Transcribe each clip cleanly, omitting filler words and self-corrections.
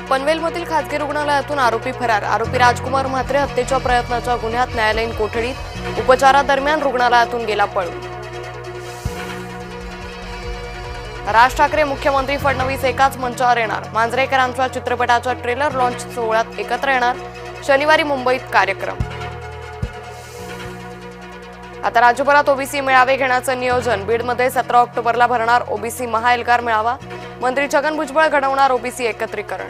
पनवेलमधील खासगी रुग्णालयातून आरोपी फरार। आरोपी राजकुमार म्हात्रे हत्येच्या प्रयत्नाच्या गुन्ह्यात न्यायालयीन कोठडीत। उपचारादरम्यान रुग्णालयातून गेला पळून। राज ठाकरे मुख्यमंत्री फडणवीस एकाच मंचावर येणार। मांजरेकरांच्या चित्रपटाच्या ट्रेलर लॉन्च सोहळ्यात एकत्र येणार। शनिवारी मुंबईत कार्यक्रम। आता राज्यभरात ओबीसी मेळावे घेण्याचं नियोजन। बीडमध्ये 17 ऑक्टोबरला भरणार ओबीसी महाएल्गार मेळावा। मंत्री छगन भुजबळ घडवणार ओबीसी एकत्रीकरण।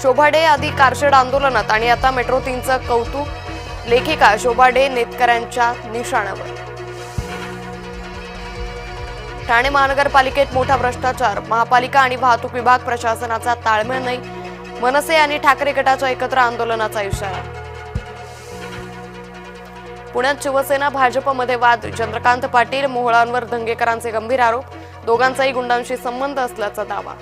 शोभा डे आधी कारशेड आंदोलनात आणि आता मेट्रो 3चं कौतुक। लेखिका शोभा डे नेतकऱ्यांच्या निशाण्यावर। ठाणे महानगरपालिकेत मोठा भ्रष्टाचार। महापालिका आणि वाहतूक विभाग प्रशासनाचा ताळमेळ नाही। मनसे आणि ठाकरे गटाच्या एकत्र आंदोलनाचा इशारा। पुण्यात शिवसेना भाजपमध्ये वाद। चंद्रकांत पाटील मोहळांवर धंगेकरांचे गंभीर आरोप। दोघांचाही गुंडांशी संबंध असल्याचा दावा।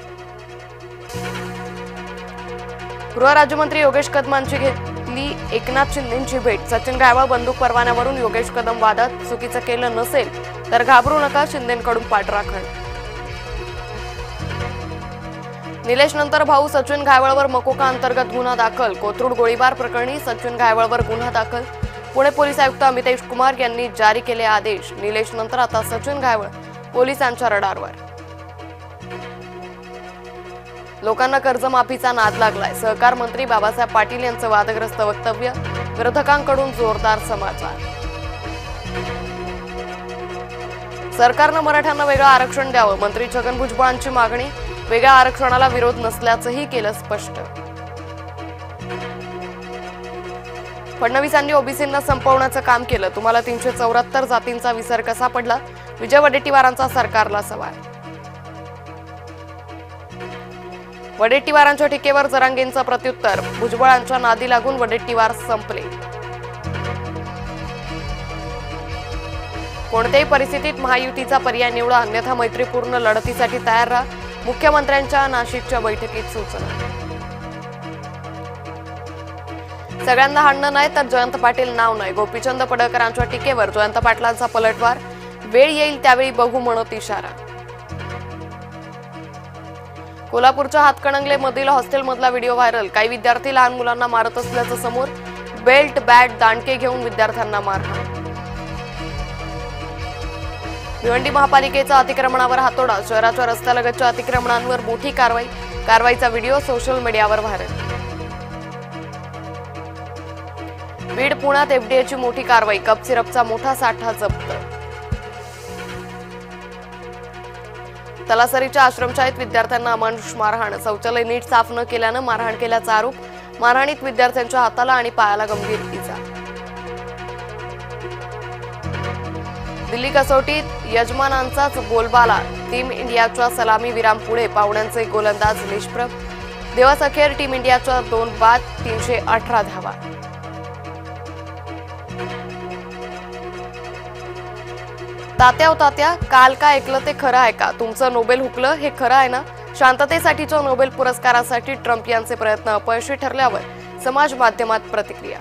गृहराज्यमंत्री योगेश कदमांची घेतली एकनाथ शिंदेंची भेट। सचिन गायकवाड बंदूक परवान्यावरून योगेश कदम वादात। चुकीचं केलं नसेल तर घाबरू नका, शिंदेंकडून पाठराखण। निलेश नंतर भाऊ सचिन गायकवाडवर मकोका अंतर्गत गुन्हा दाखल। कोथरूड गोळीबार प्रकरणी सचिन गायकवाडवर गुन्हा दाखल। पुणे पोलीस आयुक्त अमितेश कुमार यांनी जारी केले आदेश। निलेश नंतर आता सचिन गायकवाड पोलिसांच्या रडारवर। लोकांना कर्जमाफीचा नाद लागलाय। सहकार मंत्री बाबासाहेब पाटील यांचं वादग्रस्त वक्तव्य। विरोधकांकडून जोरदार समाचार। सरकारनं मराठ्यांना वेगळं आरक्षण द्यावं। मंत्री छगन भुजबळांची मागणी। वेगळ्या आरक्षणाला विरोध नसल्याचंही केलं स्पष्ट। फडणवीसांनी ओबीसींना संपवण्याचं काम केलं। तुम्हाला 374 जातींचा विसर कसा पडला? विजय वडेट्टीवारांचा सरकारला सवाल। वडेट्टीवारांच्या टीकेवर जरांगेंचं प्रत्युत्तर। भुजबळांच्या नादी लागून वडेट्टीवार संपले। कोणत्याही परिस्थितीत महायुतीचा पर्याय निवडा, अन्यथा मैत्रीपूर्ण लढतीसाठी तयार राहा। मुख्यमंत्र्यांच्या नाशिकच्या बैठकीत सूचना। सगळ्यांना हाणणं नाही तर जयंत पाटील नाव नाही। गोपीचंद पडळकरांच्या टीकेवर जयंत पाटलांचा पलटवार। वेळ येईल त्यावेळी बघू म्हणत इशारा। कोल्हापूरच्या हातकणंगलेमधील हॉस्टेलमधला व्हिडिओ व्हायरल। काही विद्यार्थी लहान मुलांना मारत असल्याचं समोर। बेल्ट बॅट दांडके घेऊन विद्यार्थ्यांना मारहाण। भिवंडी महापालिकेचा अतिक्रमणावर हातोडा। शहराच्या रस्त्यालगतच्या अतिक्रमणांवर मोठी कारवाई। कारवाईचा व्हिडिओ सोशल मीडियावर व्हायरल। बीड पुण्यात एफडीएची मोठी कारवाई। कप सिरपचा मोठा साठा जप्त। तलासरीच्या आश्रमशाळेत विद्यार्थ्यांना अमानुष मारहाण। शौचालय नीट साफ न केल्यानं मारहाण केल्याचा आरोप। मारहाणीत विद्यार्थ्यांच्या हाताला आणि पायाला गंभीर इजा। दिल्ली कसोटीत यजमानांचाच बोलबाला। टीम इंडियाच्या सलामी विरामपुढे पाहुण्यांचे गोलंदाज निष्प्रभ। दिवसअखेर टीम इंडियाच्या 2 बाद 318 धावा। तात्या काल काय ऐकलं ते खरं आहे का? तुमचं नोबेल हुकलं हे खरं आहे ना? शांततेसाठीच्या नोबेल पुरस्कारासाठी ट्रम्प यांचे प्रयत्न अपयशी ठरल्यावर समाज माध्यमात प्रतिक्रिया।